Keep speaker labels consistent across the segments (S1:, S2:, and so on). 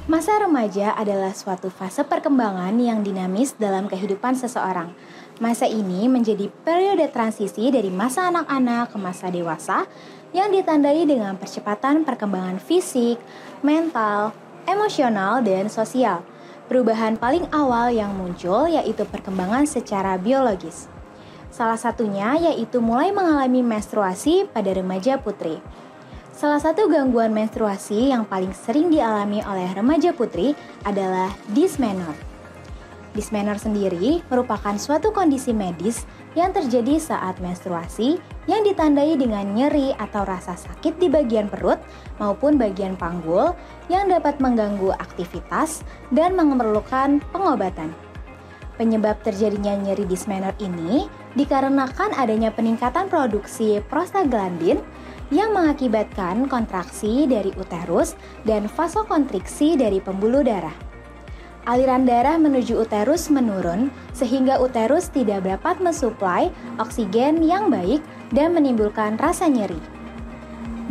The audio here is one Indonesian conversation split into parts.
S1: Masa remaja adalah suatu fase perkembangan yang dinamis dalam kehidupan seseorang. Masa ini menjadi periode transisi dari masa anak-anak ke masa dewasa yang ditandai dengan percepatan perkembangan fisik, mental, emosional, dan sosial. Perubahan paling awal yang muncul yaitu perkembangan secara biologis. Salah satunya yaitu mulai mengalami menstruasi pada remaja putri. Salah satu gangguan menstruasi yang paling sering dialami oleh remaja putri adalah dysmenorrhea. Dysmenorrhea sendiri merupakan suatu kondisi medis yang terjadi saat menstruasi yang ditandai dengan nyeri atau rasa sakit di bagian perut maupun bagian panggul yang dapat mengganggu aktivitas dan memerlukan pengobatan. Penyebab terjadinya nyeri dysmenorrhea ini dikarenakan adanya peningkatan produksi prostaglandin yang mengakibatkan kontraksi dari uterus dan vasokonstriksi dari pembuluh darah. Aliran darah menuju uterus menurun sehingga uterus tidak dapat mensuplai oksigen yang baik dan menimbulkan rasa nyeri.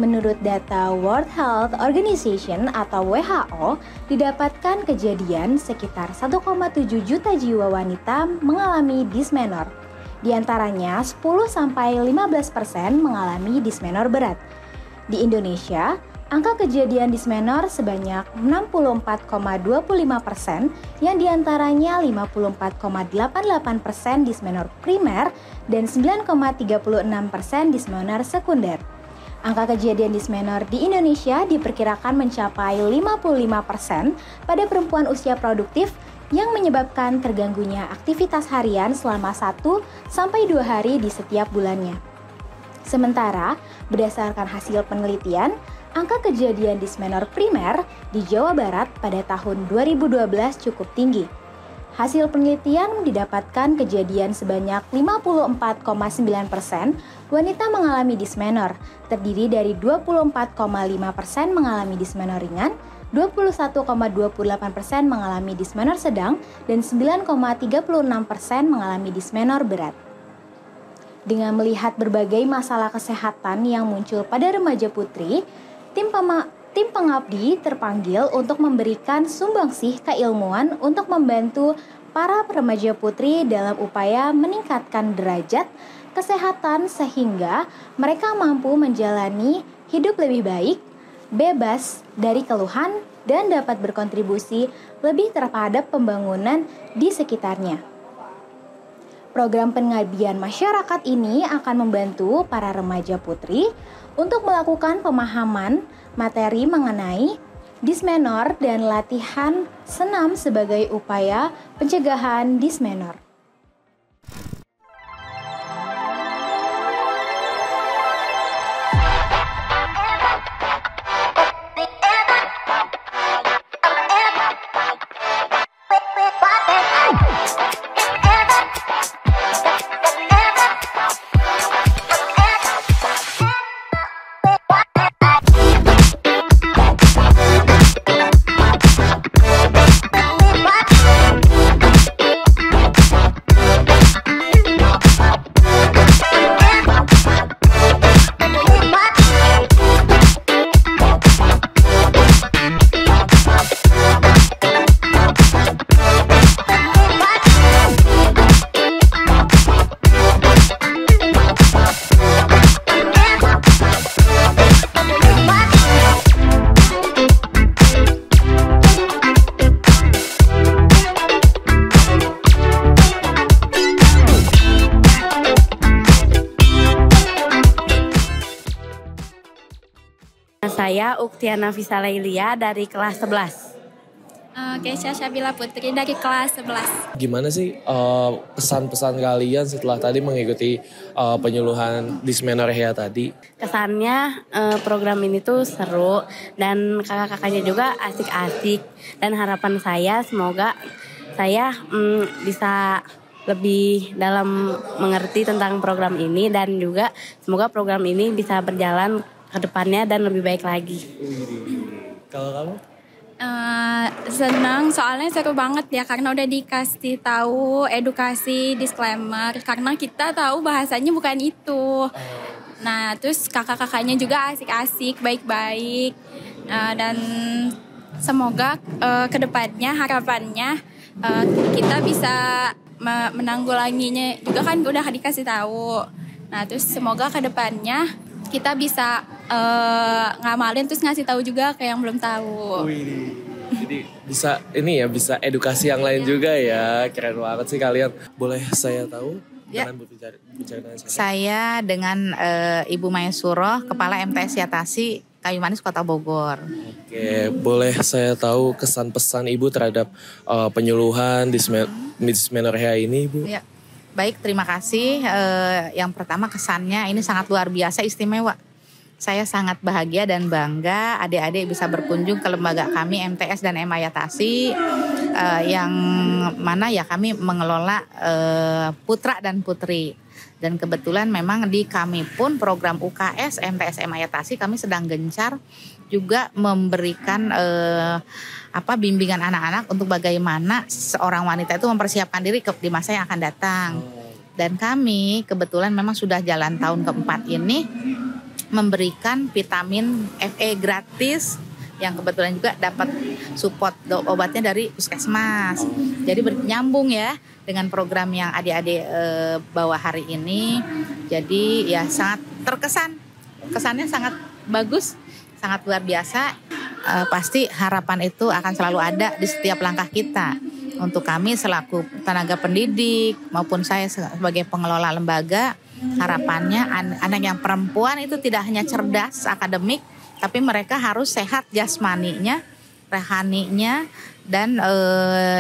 S1: Menurut data World Health Organization atau WHO, didapatkan kejadian sekitar 1,7 juta jiwa wanita mengalami dysmenorrhea. Di antaranya 10-15% mengalami dysmenorrhea berat. Di Indonesia, angka kejadian dysmenorrhea sebanyak 64,25%, yang diantaranya 54,88% dysmenorrhea primer dan 9,36% dysmenorrhea sekunder. Angka kejadian dysmenorrhea di Indonesia diperkirakan mencapai 55% pada perempuan usia produktif yang menyebabkan terganggunya aktivitas harian selama 1-2 hari di setiap bulannya. Sementara, berdasarkan hasil penelitian, angka kejadian dysmenorrhea primer di Jawa Barat pada tahun 2012 cukup tinggi. Hasil penelitian didapatkan kejadian sebanyak 54,9% wanita mengalami dysmenorrhea, terdiri dari 24,5% mengalami dysmenorrhea ringan, 21,28% mengalami dysmenorrhea sedang, dan 9,36% mengalami dysmenorrhea berat. Dengan melihat berbagai masalah kesehatan yang muncul pada remaja putri, tim pengabdi terpanggil untuk memberikan sumbangsih keilmuan untuk membantu para remaja putri dalam upaya meningkatkan derajat kesehatan sehingga mereka mampu menjalani hidup lebih baik, bebas dari keluhan, dan dapat berkontribusi lebih terhadap pembangunan di sekitarnya. Program pengabdian masyarakat ini akan membantu para remaja putri untuk melakukan pemahaman materi mengenai dysmenorrhea dan latihan senam sebagai upaya pencegahan dysmenorrhea.
S2: Saya Uktiana Visalailia dari kelas 11.
S3: Keisha Syabila Putri dari kelas 11.
S4: Gimana sih pesan-pesan kalian setelah tadi mengikuti penyuluhan dysmenorrhea tadi?
S2: Kesannya program ini tuh seru dan kakak-kakaknya juga asik-asik. Dan harapan saya semoga saya bisa lebih dalam mengerti tentang program ini dan juga semoga program ini bisa berjalan ke depannya dan lebih baik lagi.
S4: Kalau kamu?
S3: Senang soalnya seru banget ya karena udah dikasih tahu edukasi disclaimer karena kita tahu bahasanya bukan itu. Nah terus kakak-kakaknya juga asik-asik, baik-baik, dan Semoga kedepannya harapannya kita bisa menanggulanginya juga kan udah dikasih tahu. Nah terus semoga kedepannya kita bisa ngamalin terus ngasih tahu juga ke yang belum tahu.
S4: Wih, jadi bisa edukasi yang lain juga ya. Keren banget sih kalian. Boleh saya tahu dengan berbicara dengan siapa?
S5: Saya dengan Ibu Maya Suroh, Kepala MTS Yatasi Kayu Manis Kota Bogor.
S4: Oke, boleh saya tahu kesan pesan Ibu terhadap penyuluhan dysmenorrhea ini, Ibu?
S5: Ya, baik, terima kasih. Yang pertama kesannya ini sangat luar biasa istimewa. Saya sangat bahagia dan bangga adik-adik bisa berkunjung ke lembaga kami MTS dan MA Yatasi yang mana ya kami mengelola putra dan putri. Dan kebetulan memang di kami pun program UKS MTS MA Yatasi kami sedang gencar juga memberikan bimbingan anak-anak untuk bagaimana seorang wanita itu mempersiapkan diri di masa yang akan datang. Dan kami kebetulan memang sudah jalan tahun keempat ini memberikan vitamin FE gratis yang kebetulan juga dapat support obatnya dari puskesmas. Jadi nyambung ya dengan program yang adik-adik bawa hari ini. Jadi ya sangat terkesan, kesannya sangat bagus, sangat luar biasa. Pasti harapan itu akan selalu ada di setiap langkah kita. Untuk kami selaku tenaga pendidik maupun saya sebagai pengelola lembaga, harapannya anak yang perempuan itu tidak hanya cerdas akademik, tapi mereka harus sehat jasmaninya, rohaninya, dan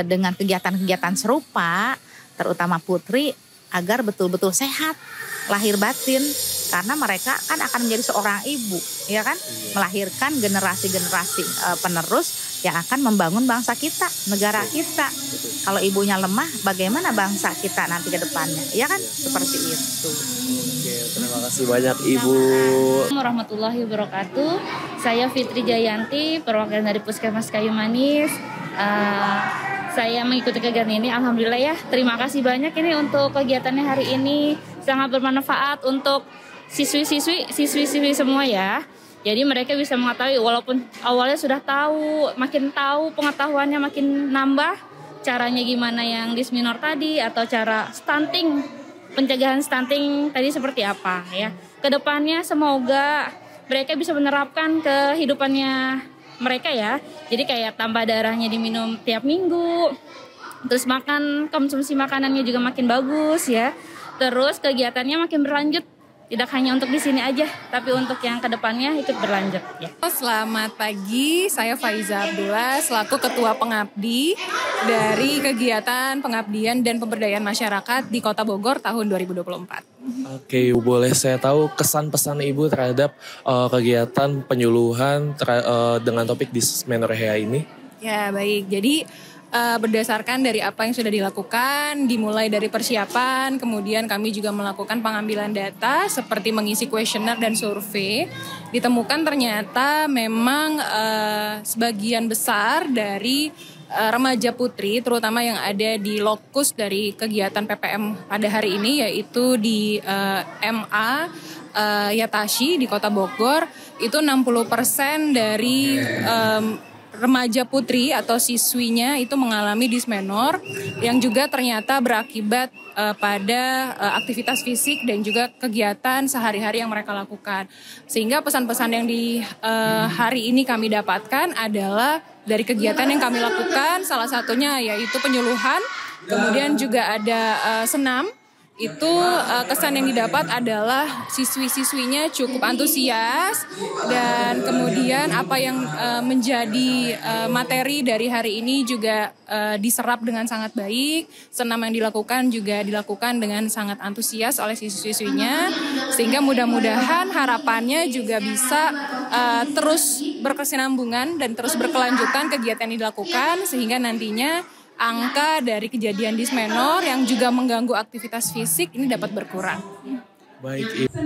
S5: dengan kegiatan-kegiatan serupa, terutama putri, agar betul-betul sehat lahir batin, karena mereka kan akan menjadi seorang ibu, ya kan, melahirkan generasi-generasi penerus yang akan membangun bangsa kita, negara kita. Kalau ibunya lemah, bagaimana bangsa kita nanti ke depannya, ya kan, seperti itu.
S4: Oke, terima kasih banyak Ibu.
S6: Assalamualaikum warahmatullahi wabarakatuh. Saya Fitri Jayanti, perwakilan dari Puskesmas Kayu Manis. Saya mengikuti kegiatan ini, alhamdulillah ya. Terima kasih banyak ini untuk kegiatannya hari ini, sangat bermanfaat untuk siswi-siswi semua ya. Jadi mereka bisa mengetahui walaupun awalnya sudah tahu, makin tahu pengetahuannya makin nambah. Caranya gimana yang dysmenorrhea tadi atau cara stunting, pencegahan stunting tadi seperti apa ya. Kedepannya semoga mereka bisa menerapkan kehidupannya mereka ya. Jadi kayak tambah darahnya diminum tiap minggu. Terus konsumsi makanannya juga makin bagus ya. Terus kegiatannya makin berlanjut. Tidak hanya untuk di sini aja, tapi untuk yang kedepannya ikut berlanjut ya.
S7: Selamat pagi, saya Faiza Abdullah selaku Ketua Pengabdi dari kegiatan pengabdian dan pemberdayaan masyarakat di Kota Bogor tahun 2024.
S4: Oke, boleh saya tahu kesan pesan Ibu terhadap kegiatan penyuluhan dengan topik dysmenorrhea ini?
S7: Ya baik, jadi berdasarkan dari apa yang sudah dilakukan, dimulai dari persiapan, kemudian kami juga melakukan pengambilan data seperti mengisi kuesioner dan survei. Ditemukan ternyata memang sebagian besar dari remaja putri, terutama yang ada di lokus dari kegiatan PPM pada hari ini, yaitu di MA Yatasi di Kota Bogor, itu 60% dari remaja putri atau siswinya itu mengalami dysmenorrhea yang juga ternyata berakibat pada aktivitas fisik dan juga kegiatan sehari-hari yang mereka lakukan. Sehingga pesan-pesan yang di hari ini kami dapatkan adalah dari kegiatan yang kami lakukan, salah satunya yaitu penyuluhan, kemudian juga ada senam. Itu kesan yang didapat adalah siswi-siswinya cukup antusias, dan kemudian apa yang menjadi materi dari hari ini juga diserap dengan sangat baik. Senam yang dilakukan juga dilakukan dengan sangat antusias oleh siswi-siswinya, sehingga mudah-mudahan harapannya juga bisa terus berkesinambungan dan terus berkelanjutan kegiatan yang dilakukan, sehingga nantinya angka dari kejadian dysmenorrhea yang juga mengganggu aktivitas fisik ini dapat berkurang.
S4: Baik, Ibu.